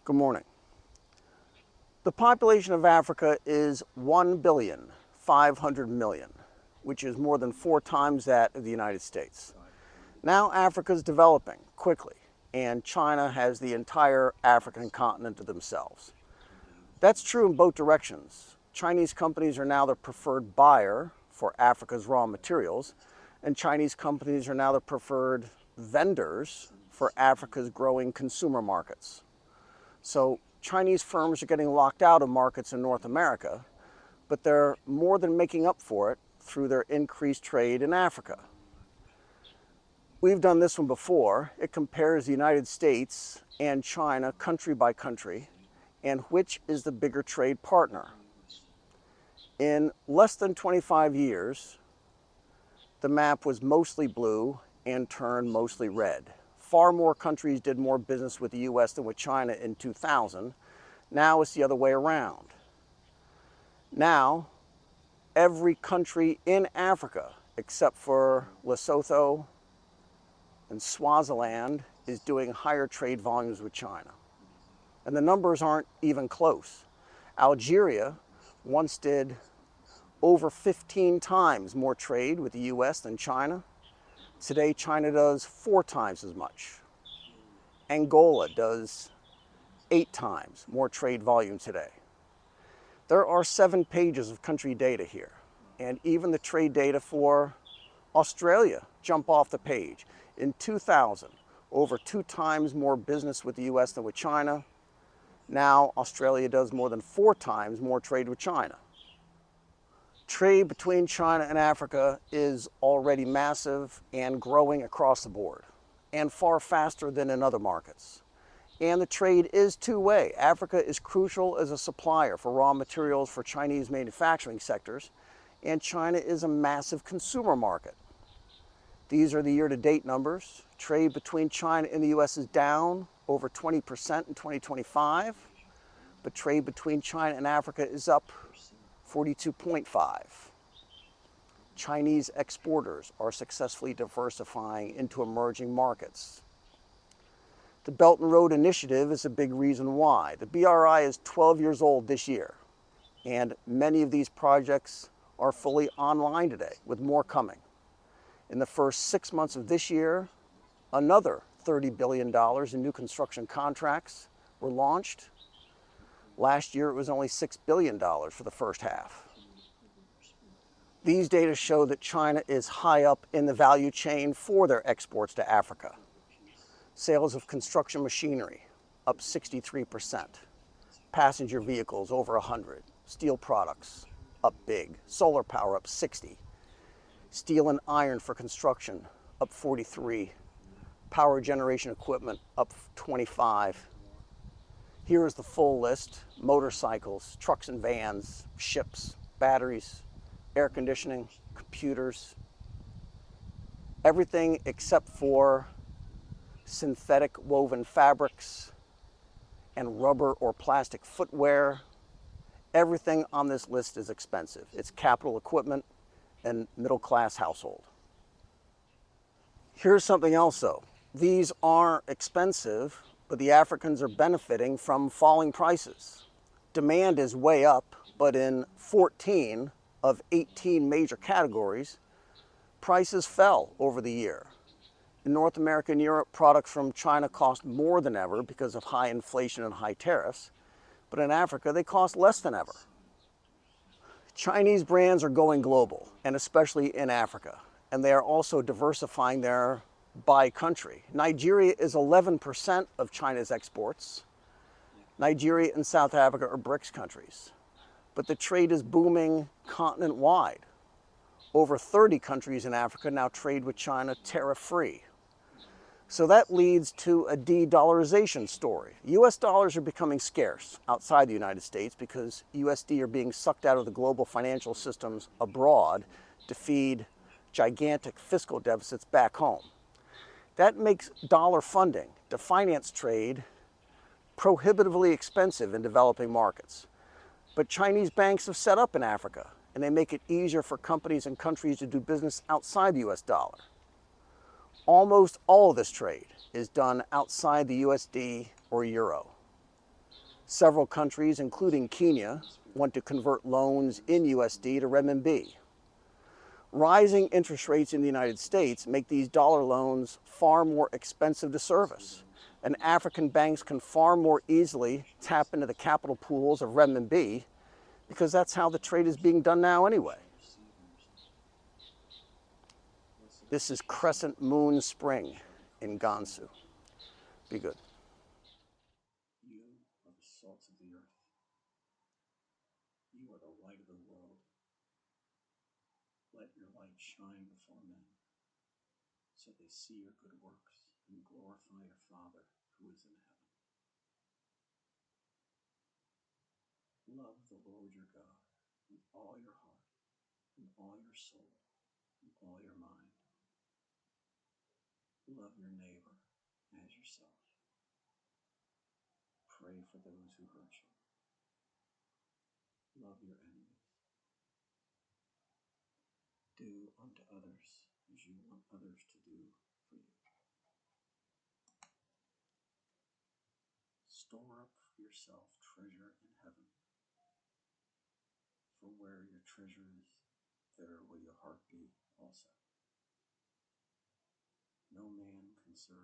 Good morning. The population of Africa is 1,500,000,000, which is more than 4 times that of the United States. Now Africa is developing quickly, and China has the entire African continent to themselves. That's true in both directions. Chinese companies are now the preferred buyer for Africa's raw materials, and Chinese companies are now the preferred vendors for Africa's growing consumer markets. So Chinese firms are getting locked out of markets in North America, but they're more than making up for it through their increased trade in Africa. We've done this one before. It compares the United States and China country by country, and which is the bigger trade partner. In less than 25 years, the map was mostly blue and turned mostly red. Far more countries did more business with the US than with China in 2000. Now it's the other way around. Now, every country in Africa, except for Lesotho and Swaziland, is doing higher trade volumes with China. And the numbers aren't even close. Algeria once did over 15 times more trade with the US than China. Today, China does 4 times as much. Angola does 8 times more trade volume today. There are 7 pages of country data here, and even the trade data for Australia jump off the page. In 2000, over 2 times more business with the US than with China. Now, Australia does more than 4 times more trade with China. Trade between China and Africa is already massive and growing across the board, and far faster than in other markets. And the trade is two-way. Africa is crucial as a supplier for raw materials for Chinese manufacturing sectors, and China is a massive consumer market. These are the year-to-date numbers. Trade between China and the US is down over 20% in 2025, but trade between China and Africa is up 42.5. Chinese exporters are successfully diversifying into emerging markets. The Belt and Road Initiative is a big reason why. The BRI is 12 years old this year, and many of these projects are fully online today, with more coming. In the first 6 months of this year, another $30 billion in new construction contracts were launched. Last year, it was only $6 billion for the first half. These data show that China is high up in the value chain for their exports to Africa. Sales of construction machinery up 63%. Passenger vehicles over 100. Steel products up big. Solar power up 60. Steel and iron for construction up 43. Power generation equipment up 25. Here is the full list: motorcycles, trucks and vans, ships, batteries, air conditioning, computers, everything except for synthetic woven fabrics and rubber or plastic footwear. Everything on this list is expensive. It's capital equipment and middle-class household. Here's something else though. These are expensive, but the Africans are benefiting from falling prices. Demand is way up, but in 14 of 18 major categories, prices fell over the year. In North America and Europe, products from China cost more than ever because of high inflation and high tariffs, but in Africa, they cost less than ever. Chinese brands are going global, and especially in Africa, and they are also diversifying their by country. Nigeria is 11% of China's exports. Nigeria and South Africa are BRICS countries, but the trade is booming continent-wide. Over 30 countries in Africa now trade with China tariff-free. So that leads to a de-dollarization story. US dollars are becoming scarce outside the United States because USD are being sucked out of the global financial systems abroad to feed gigantic fiscal deficits back home. That makes dollar funding to finance trade prohibitively expensive in developing markets. But Chinese banks have set up in Africa, and they make it easier for companies and countries to do business outside the US dollar. Almost all of this trade is done outside the USD or euro. Several countries, including Kenya, want to convert loans in USD to renminbi. Rising interest rates in the United States make these dollar loans far more expensive to service, and African banks can far more easily tap into the capital pools of renminbi because that's how the trade is being done now anyway. This is Crescent Moon Spring in Gansu. Be good. You are the salt of the earth. You are the light of the world. Let your light shine before men, so they see your good works and glorify your Father who is in heaven. Love the Lord your God with all your heart, and all your soul, and all your mind. Love your neighbor as yourself. Pray for those who hurt you. Love your enemies. Do unto others as you want others to do for you. Store up for yourself treasure in heaven, for where your treasure is, there will your heart be also. No man can serve